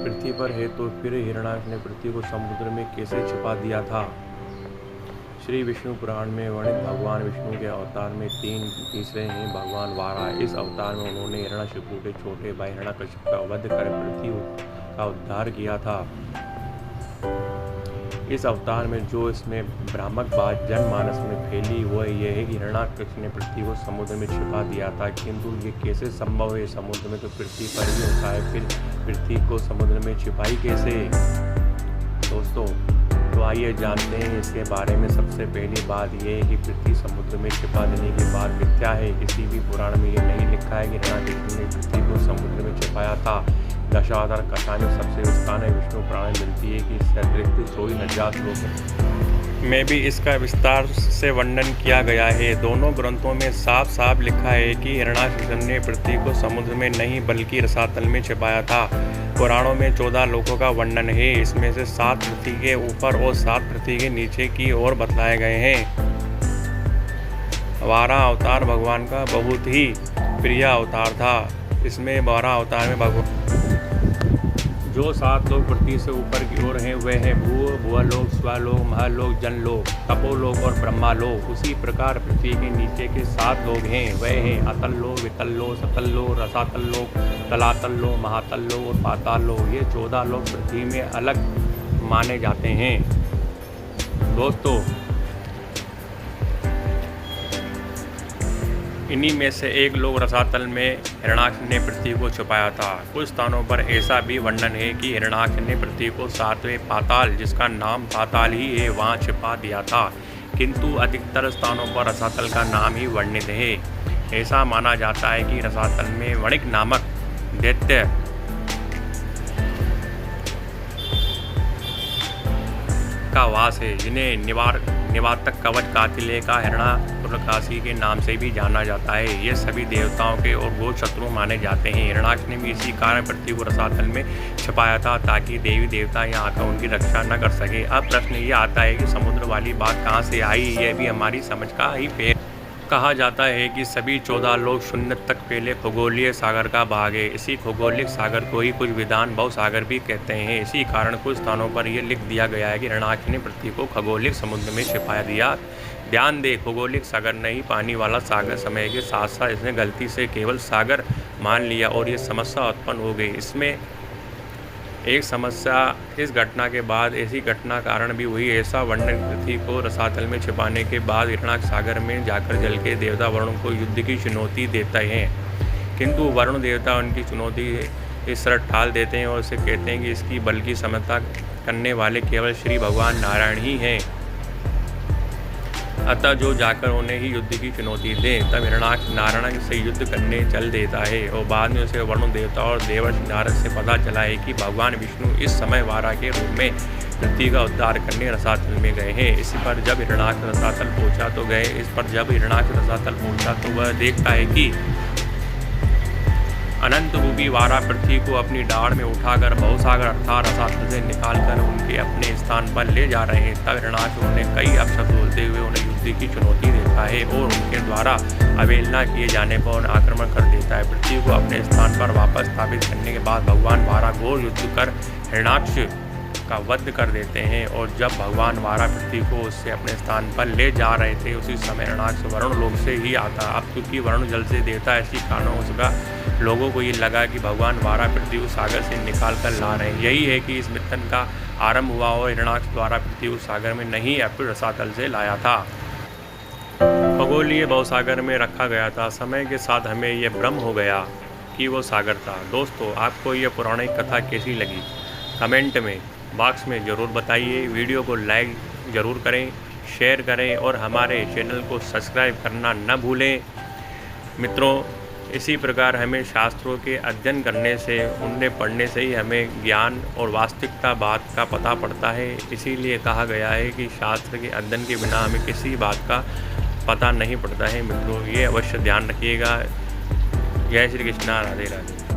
पृथ्वी पर है तो फिर हिरणाक्ष ने पृथ्वी को समुद्र में कैसे छिपा दिया था। श्री विष्णु पुराण में वर्णित भगवान विष्णु के अवतार में तीसरे हैं भगवान वाराह। इस अवतार में उन्होंने हिरण्यकशिपु के छोटे भाई हिरण्यकशिपु का वध कर पृथ्वी का उद्धार किया था। इस अवतार में जो इसमें भ्रामक बात जनमानस में फैली वह यह है कि हिरण्याक्ष ने पृथ्वी को समुद्र में छिपा दिया था, किंतु ये कैसे संभव है। समुद्र में तो पृथ्वी पर ही होता है, फिर पृथ्वी को समुद्र में छिपाई कैसे। दोस्तों तो आइए जानते हैं इसके बारे में। सबसे पहली बात यह है कि पृथ्वी समुद्र में छिपा देने की बात मिथ्या है। किसी भी पुराण में यह नहीं लिखा है कि हिरण्याक्ष ने पृथ्वी को समुद्र में छिपाया था। दशावतार कथा में सबसे स्थान विष्णु पुराण में मिलती है कि इससे अतिरिक्त 24,000 श्लोक में भी इसका विस्तार से वर्णन किया गया है। दोनों ग्रंथों में साफ साफ लिखा है कि हिरण्याक्ष ने पृथ्वी को समुद्र में नहीं बल्कि रसातल में छिपाया था। पुराणों में 14 लोकों का वर्णन है। इसमें से 7 पृथ्वी के ऊपर और 7 पृथ्वी के नीचे की ओर बतलाए गए हैं। वाराह अवतार भगवान का बहुत ही प्रिय अवतार था। इसमें 12 अवतार में भगवान जो 7 लोग पृथ्वी से ऊपर की ओर हैं वे हैं भूलोक, स्वलोक, महलोक, जनलोक, तपोलोक और ब्रह्मालोक। उसी प्रकार पृथ्वी के नीचे के 7 लोग हैं वे हैं अतल लोक, वितल लोक, सतल लोक, रसातल लोक, तलातल लोक, महातल लोक और पाताल लोक। ये 14 लोग पृथ्वी में अलग माने जाते हैं। दोस्तों इन्हीं में से एक लोग रसातल में हिरण्याक्ष ने पृथ्वी को छुपाया था। कुछ स्थानों पर ऐसा भी वर्णन है कि हिरण्याक्ष ने पृथ्वी को 7वें पाताल, जिसका नाम पाताल ही है, वहां छिपा दिया था, किंतु अधिकतर स्थानों पर रसातल का नाम ही वर्णित है। ऐसा माना जाता है कि रसातल में वणिक नामक दैत्य का वास है, जिन्हें निवातक कवच कातिले का हिरण्यापुरकाशी के नाम से भी जाना जाता है। ये सभी देवताओं के और गो शत्रु माने जाते हैं। हिरण्याक्ष ने भी इसी कारण पृथ्वी को रसातल में छिपाया था ताकि देवी देवता यहाँ आकर उनकी रक्षा न कर सके। अब प्रश्न ये आता है कि समुद्र वाली बात कहाँ से आई। यह भी हमारी समझ का ही फेर। कहा जाता है कि सभी 14 लोग शून्य तक पहले खगोलीय सागर का भाग है। इसी खगोलिक सागर को ही कुछ विद्वान भवसागर भी कहते हैं। इसी कारण कुछ स्थानों पर यह लिख दिया गया है कि हिरण्याक्ष ने पृथ्वी को खगोलिक समुद्र में छिपा दिया। ध्यान दे, खगोलिक सागर नहीं पानी वाला सागर। समय के साथ साथ इसने गलती से केवल सागर मान लिया और ये समस्या उत्पन्न हो गई। इसमें एक समस्या इस घटना के बाद ऐसी घटना कारण भी हुई। ऐसा वर्णन पृथ्वी को रसातल में छिपाने के बाद हिरण्याक्ष सागर में जाकर जल के देवता वरुण को युद्ध की चुनौती देते हैं, किंतु वरुण देवता उनकी चुनौती इस तरह टाल देते हैं और उसे कहते हैं कि इसकी बल की समता करने वाले केवल श्री भगवान नारायण ही हैं। अतः जो जाकर उन्हें ही युद्ध की चुनौती दे। तब हिरण्याक्ष नारायण से युद्ध करने चल देता है और बाद में उसे वरुण देवता और देवर्षि नारद से पता चला है कि भगवान विष्णु इस समय वाराह के रूप में पृथ्वी का उद्धार करने रसातल में गए हैं। इस पर जब हिरण्याक्ष रसातल पहुंचा तो वह देखता है कि अनंत रूपी वाराह पृथ्वी को अपनी डाढ़ में उठाकर भवसागर अर्थात रसातल से निकालकर उनके अपने स्थान पर ले जा रहे हैं। तब हिरण्याक्ष उन्हें कई अपशब्द बोलते हुए उन्हें युद्ध की चुनौती देता है और उनके द्वारा अवहेलना किए जाने पर उन्हें आक्रमण कर देता है। पृथ्वी को अपने स्थान पर वापस स्थापित करने के बाद भगवान वाराह घोर युद्ध कर हिरण्याक्ष का वध कर देते हैं। और जब भगवान वाराह पृथ्वी को उससे अपने स्थान पर ले जा रहे थे उसी समय हिरण्याक्ष वरुण लोक से ही आता। अब क्योंकि वरुण जल से देवता इसी कारण उसका लोगों को ये लगा कि भगवान वाराह पृथ्वी को सागर से निकाल कर ला रहे हैं। यही है कि इस मिथन का आरंभ हुआ और हिरण्याक्ष द्वारा पृथ्वी को सागर में नहीं अपितु रसातल से लाया था। खगोलीय भवसागर में रखा गया था। समय के साथ हमें यह भ्रम हो गया कि वो सागर था। दोस्तों आपको यह पौराणिक कथा कैसी लगी कमेंट में बॉक्स में ज़रूर बताइए। वीडियो को लाइक ज़रूर करें, शेयर करें और हमारे चैनल को सब्सक्राइब करना न भूलें। मित्रों इसी प्रकार हमें शास्त्रों के अध्ययन करने से, उन्हें पढ़ने से ही हमें ज्ञान और वास्तविकता बात का पता पड़ता है। इसीलिए कहा गया है कि शास्त्र के अध्ययन के बिना हमें किसी बात का पता नहीं पड़ता है। मित्रों ये अवश्य ध्यान रखिएगा। जय श्री कृष्णा, राधे राधे।